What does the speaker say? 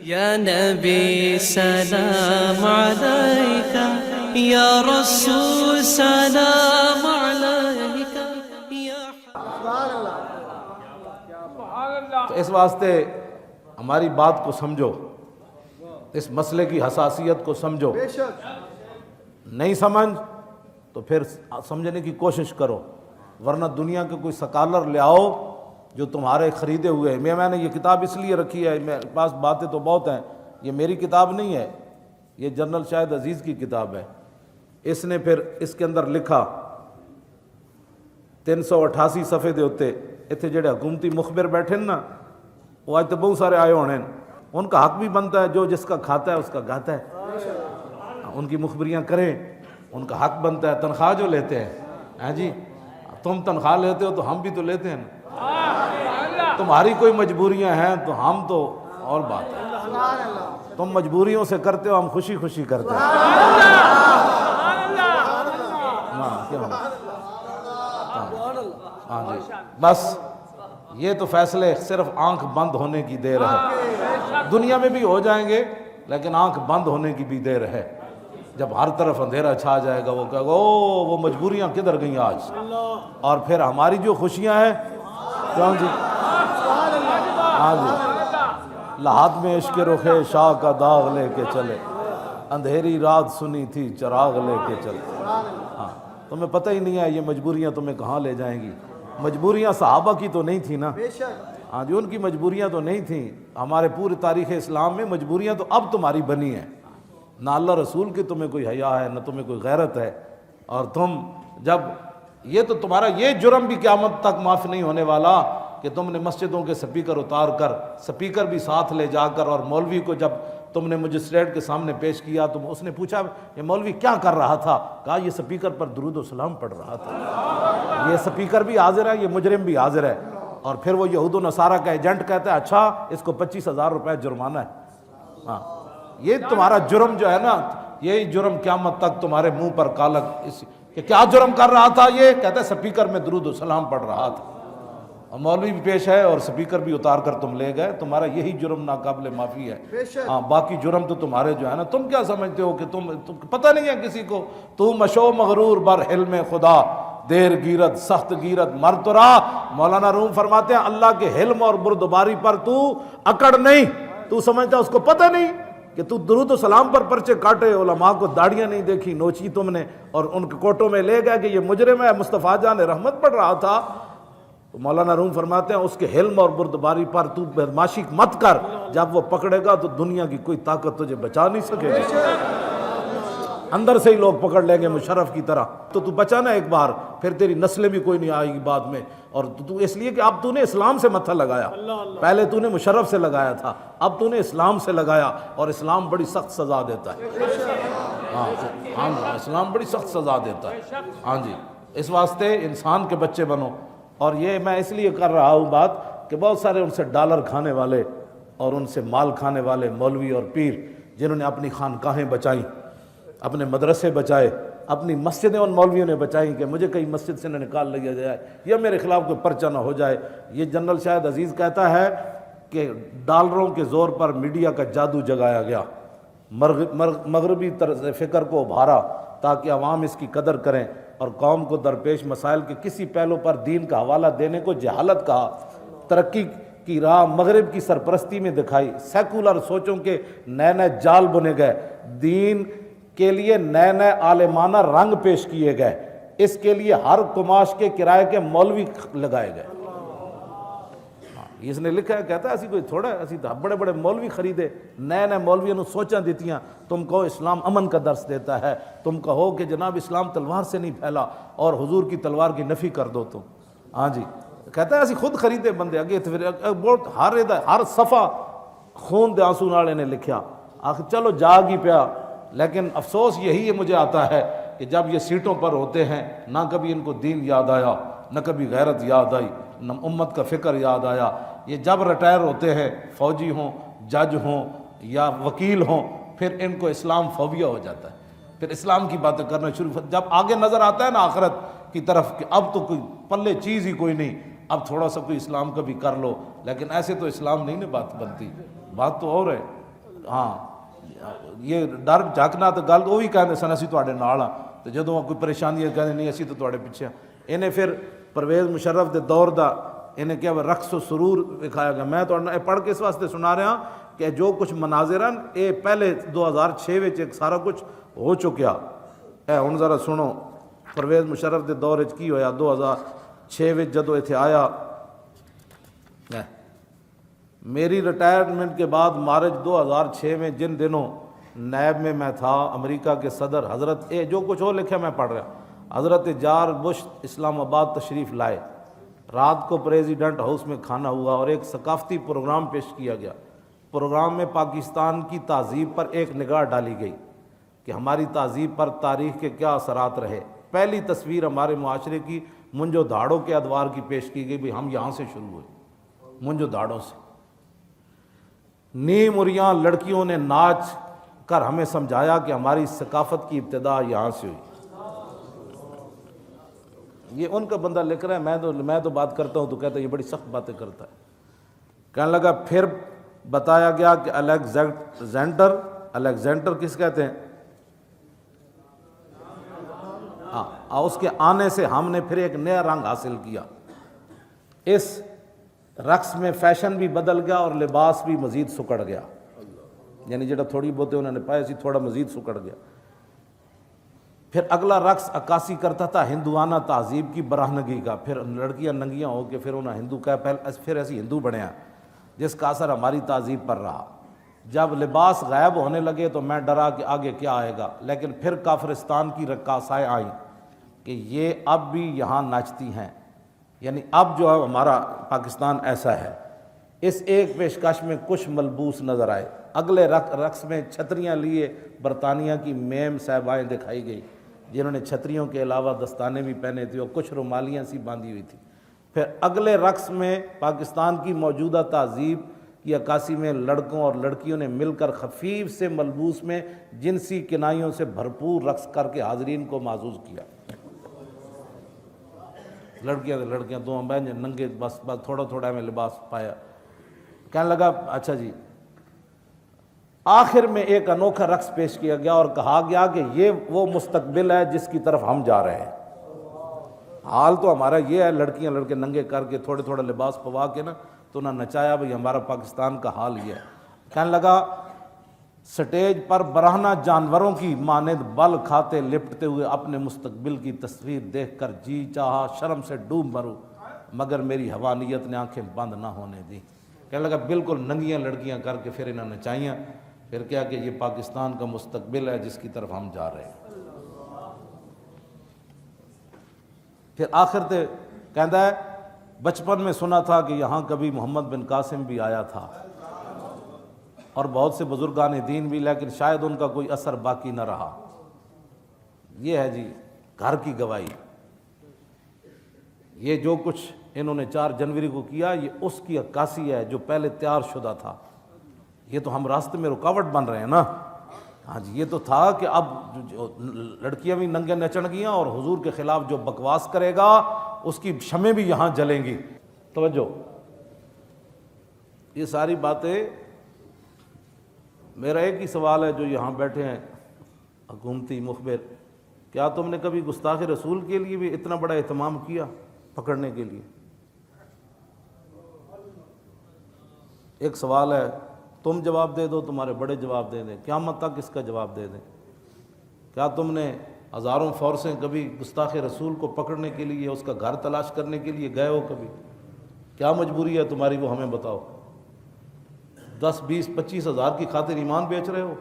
یا نبی سلام علیک، یا رسول سلام علیک، یا تو اس واسطے ہماری بات کو سمجھو، اس مسئلے کی حساسیت کو سمجھو، نہیں سمجھ تو پھر سمجھنے کی کوشش کرو، ورنہ دنیا کے کوئی سکالر لے آؤ جو تمہارے خریدے ہوئے ہیں۔ میں نے یہ کتاب اس لیے رکھی ہے، میرے پاس باتیں تو بہت ہیں، یہ میری کتاب نہیں ہے، یہ جنرل شاہد عزیز کی کتاب ہے۔ اس نے پھر اس کے اندر لکھا 388 صفحے دے ہوتے، اتنے جڑے حکومتی مخبر بیٹھے نا، وہ آج تو بہت سارے آئے ہونے ہیں، ان کا حق بھی بنتا ہے، جو جس کا کھاتا ہے اس کا گاتا ہے، ان کی مخبریاں کریں، ان کا حق بنتا ہے۔ تنخواہ جو لیتے ہیں، ہاں جی تم تنخواہ لیتے ہو تو ہم بھی تو لیتے ہیں نا، تمہاری کوئی مجبوریاں ہیں تو ہم تو اور بات ہے، تم مجبوریوں سے کرتے ہو، ہم خوشی خوشی کرتے ہیں۔ ہاں جی بس یہ تو فیصلے صرف آنکھ بند ہونے کی دیر ہے، دنیا میں بھی ہو جائیں گے لیکن آنکھ بند ہونے کی بھی دیر ہے۔ جب ہر طرف اندھیرا چھا جائے گا، وہ کہے گا او وہ مجبوریاں کدھر گئیں آج، اور پھر ہماری جو خوشیاں ہیں کیوں جی، ہاں جی لحد میں عشق رخ شاہ کا داغ لے کے چلے، اندھیری رات سنی تھی چراغ لے کے چلے۔ ہاں تمہیں پتہ ہی نہیں ہے یہ مجبوریاں تمہیں کہاں لے جائیں گی۔ مجبوریاں صحابہ کی تو نہیں تھی نا، ہاں جی ان کی مجبوریاں تو نہیں تھیں، ہمارے پورے تاریخ اسلام میں مجبوریاں تو اب تمہاری بنی ہیں، نہ اللہ رسول کی تمہیں کوئی حیا ہے، نہ تمہیں کوئی غیرت ہے، اور تم جب یہ تو تمہارا یہ جرم بھی قیامت تک معاف نہیں ہونے والا کہ تم نے مسجدوں کے سپیکر اتار کر، سپیکر بھی ساتھ لے جا کر، اور مولوی کو جب تم نے مجسٹریٹ کے سامنے پیش کیا تو اس نے پوچھا یہ مولوی کیا کر رہا تھا، کہا یہ سپیکر پر درود و سلام پڑھ رہا تھا۔ یہ سپیکر بھی حاضر ہے، یہ مجرم بھی حاضر ہے، اور پھر وہ یہود و نصارہ کا ایجنٹ کہتا ہے اچھا اس کو 25,000 روپے جرمانہ ہے۔ ہاں یہ تمہارا جرم جو ہے نا، یہی جرم قیامت تک تمہارے منہ پر کالک، کہ کیا جرم کر رہا تھا، یہ کہتا ہے سپیکر میں درود و سلام پڑھ رہا تھا، اور مولوی بھی پیش ہے اور سپیکر بھی اتار کر تم لے گئے، تمہارا یہی جرم ناقابل معافی ہے۔ ہاں باقی جرم تو تمہارے جو ہے نا، تم کیا سمجھتے ہو کہ تم پتہ نہیں ہے کسی کو، تو مشو مغرور بر حلم خدا، دیر گیرت سخت گیرت مر تو رہا۔ مولانا روم فرماتے ہیں اللہ کے حلم اور بردباری پر تو اکڑ نہیں، تو سمجھتا اس کو پتہ نہیں کہ تو درود و سلام پر پرچے کاٹے، علماء کو داڑیاں نہیں دیکھی نوچی تم نے، اور ان کے کوٹوں میں لے گئے کہ یہ مجرم ہے، مصطفیٰ جان رحمت پڑھ رہا تھا۔ تو مولانا روم فرماتے ہیں اس کے حلم اور بردباری پر تو بدماشی مت کر، جب وہ پکڑے گا تو دنیا کی کوئی طاقت تجھے بچا نہیں سکے گی، اندر سے ہی لوگ پکڑ لیں گے مشرف کی طرح، تو بچانا ایک بار، پھر تیری نسلیں بھی کوئی نہیں آئے گی بعد میں۔ اور تو اس لیے کہ اب تو نے اسلام سے متھا لگایا، پہلے تو نے مشرف سے لگایا تھا، اب تو نے اسلام سے لگایا، اور اسلام بڑی سخت سزا دیتا ہے۔ ہاں اسلام بڑی سخت سزا دیتا ہے، ہاں جی اس واسطے انسان کے بچے بنو۔ اور یہ میں اس لیے کر رہا ہوں بات کہ بہت سارے ان سے ڈالر کھانے والے اور ان سے مال کھانے والے مولوی اور پیر، جنہوں نے اپنی خانقاہیں بچائیں، اپنے مدرسے بچائے، اپنی مسجدیں ان مولویوں نے بچائیں کہ مجھے کہیں مسجد سے نہ نکال لیا جائے یا میرے خلاف کوئی پرچہ نہ ہو جائے۔ یہ جنرل شاہد عزیز کہتا ہے کہ ڈالروں کے زور پر میڈیا کا جادو جگایا گیا، مغربی طرز فکر کو ابھارا تاکہ عوام اس کی قدر کریں، اور قوم کو درپیش مسائل کے کسی پہلو پر دین کا حوالہ دینے کو جہالت کہا۔ ترقی کی راہ مغرب کی سرپرستی میں دکھائی، سیکولر سوچوں کے نئے نئے جال بنے گئے، دین کے لیے نئے نئے عالمانہ رنگ پیش کیے گئے، اس کے لیے ہر قماش کے کرائے کے مولوی لگائے گئے۔ اس نے لکھا ہے، کہتا ہے اسی کوئی تھوڑا ہے، اسی بڑے بڑے مولوی خریدے، نئے نئے مولویوں نے سوچاں دیتیاں، تم کہو اسلام امن کا درس دیتا ہے، تم کہو کہ جناب اسلام تلوار سے نہیں پھیلا اور حضور کی تلوار کی نفی کر دو تم۔ ہاں جی کہتا ہے اسی خود خریدے بندے اگے، بہت ہر صفحہ خون دے آنسو نال نے لکھیا، آخر چلو جاگ ہی پیا، لیکن افسوس یہی ہے مجھے آتا ہے کہ جب یہ سیٹوں پر ہوتے ہیں نہ کبھی ان کو دین یاد آیا، نہ کبھی غیرت یاد آئی، نہ امت کا فکر یاد آیا۔ یہ جب ریٹائر ہوتے ہیں، فوجی ہوں، جج ہوں یا وکیل ہوں، پھر ان کو اسلام فوبیا ہو جاتا ہے، پھر اسلام کی باتیں کرنا شروع، جب آگے نظر آتا ہے نا آخرت کی طرف کہ اب تو کوئی پلے چیز ہی کوئی نہیں، اب تھوڑا سا کوئی اسلام کا بھی کر لو، لیکن ایسے تو اسلام نہیں نا بات بنتی۔ بات تو اور ہے. ہاں یہ ڈر جھکنا تو گل وہ بھی کہتے سن اسی تواڈے نال ہاں, تو جدوں کوئی پریشانی ہے کہتے نہیں اسی تو تواڈے پیچھے ہاں. انہیں پھر پرویز مشرف دے دور دا انہیں کیا رقص و سرور دکھایا گیا. میں تو پڑھ کے اس واسطے سنا رہا کہ جو کچھ مناظر ہیں یہ پہلے 2006 ایک سارا کچھ ہو چکیا ہے. ہن ذرا سنو پرویز مشرف دے دور وچ کی ہویا 2006 جدوں ایتھے آیا. میری ریٹائرمنٹ کے بعد مارچ 2006 میں جن دنوں نیب میں میں تھا, امریکہ کے صدر حضرت جو کچھ ہو لکھا میں پڑھ رہا, حضرت جارج بش اسلام آباد تشریف لائے. رات کو پریزیڈنٹ ہاؤس میں کھانا ہوا اور ایک ثقافتی پروگرام پیش کیا گیا. پروگرام میں پاکستان کی تہذیب پر ایک نگاہ ڈالی گئی کہ ہماری تہذیب پر تاریخ کے کیا اثرات رہے. پہلی تصویر ہمارے معاشرے کی منجو دھاڑوں کے ادوار کی پیش کی گئی. بھی ہم یہاں سے شروع ہوئے, منجو دھاڑوں سے. نیم اریاں لڑکیوں نے ناچ کر ہمیں سمجھایا کہ ہماری ثقافت کی ابتدا یہاں سے ہوئی. یہ ان کا بندہ لکھ رہا ہے, میں تو بات کرتا ہوں تو کہتا ہے یہ بڑی سخت باتیں کرتا ہے. کہنے لگا پھر بتایا گیا کہ الیگزینڈر کس کہتے ہیں, ہاں, اس کے آنے سے ہم نے پھر ایک نیا رنگ حاصل کیا. اس رقص میں فیشن بھی بدل گیا اور لباس بھی مزید سکڑ گیا. یعنی جڑا تھوڑی بہت انہوں نے پایا سی تھوڑا مزید سکڑ گیا. پھر اگلا رقص عکاسی کرتا تھا ہندوانہ تہذیب کی برہنگی کا. پھر لڑکیاں ننگیاں ہو کے پھر انہیں ہندو کہا, پھر ایسی ہندو بنیا جس کا اثر ہماری تہذیب پر رہا. جب لباس غائب ہونے لگے تو میں ڈرا کہ آگے کیا آئے گا. لیکن پھر کافرستان کی رقاصائیں آئیں کہ یہ اب بھی یہاں ناچتی ہیں. یعنی اب جو ہے ہمارا پاکستان ایسا ہے. اس ایک پیشکش میں کچھ ملبوس نظر آئے. اگلے رقص میں چھتریاں لیے برطانیہ کی میم صاحبائیں دکھائی گئی جنہوں نے چھتریوں کے علاوہ دستانے بھی پہنے تھے اور کچھ رومالیاں سی باندھی ہوئی تھی. پھر اگلے رقص میں پاکستان کی موجودہ تہذیب کی عکاسی میں لڑکوں اور لڑکیوں نے مل کر خفیف سے ملبوس میں جنسی کنائیوں سے بھرپور رقص کر کے حاضرین کو معزوز کیا. لڑکیاں دو ننگے بس تھوڑا تھوڑا میں لباس پایا. کہنے لگا اچھا جی. آخر میں ایک انوکھا رقص پیش کیا گیا اور کہا گیا کہ یہ وہ مستقبل ہے جس کی طرف ہم جا رہے ہیں. حال تو ہمارا یہ ہے, لڑکیاں لڑکے ننگے کر کے تھوڑے تھوڑا لباس پوا کے نا تو نہ نچایا. بھئی ہمارا پاکستان کا حال یہ ہے. کہنے لگا سٹیج پر برہنہ جانوروں کی مانند بل کھاتے لپٹتے ہوئے اپنے مستقبل کی تصویر دیکھ کر جی چاہا شرم سے ڈوب مروں, مگر میری حوانیت نے آنکھیں بند نہ ہونے دی. کہنے لگا بالکل ننگیاں لڑکیاں کر کے پھر انہیں نچائیاں. پھر کیا کہ یہ پاکستان کا مستقبل ہے جس کی طرف ہم جا رہے ہیں. پھر آخر تے کہندا ہے بچپن میں سنا تھا کہ یہاں کبھی محمد بن قاسم بھی آیا تھا اور بہت سے بزرگان دین بھی, لیکن شاید ان کا کوئی اثر باقی نہ رہا. یہ ہے جی گھر کی گواہی. یہ جو کچھ انہوں نے 4 جنوری کو کیا یہ اس کی عکاسی ہے جو پہلے تیار شدہ تھا. یہ تو ہم راستے میں رکاوٹ بن رہے ہیں نا. ہاں جی, یہ تو تھا کہ اب لڑکیاں بھی ننگے نچن گیاں اور حضور کے خلاف جو بکواس کرے گا اس کی شمیں بھی یہاں جلیں گی. توجہ, یہ ساری باتیں. میرا ایک ہی سوال ہے جو یہاں بیٹھے ہیں حکومتی مخبر, کیا تم نے کبھی گستاخ رسول کے لیے بھی اتنا بڑا اہتمام کیا پکڑنے کے لیے؟ ایک سوال ہے, تم جواب دے دو, تمہارے بڑے جواب دے دیں, قیامت تک اس کا جواب دے دیں. کیا تم نے ہزاروں فورسیں کبھی گستاخ رسول کو پکڑنے کے لیے اس کا گھر تلاش کرنے کے لیے گئے ہو کبھی؟ کیا مجبوری ہے تمہاری وہ ہمیں بتاؤ. 10 20 25 ہزار کی خاطر ایمان بیچ رہے ہو؟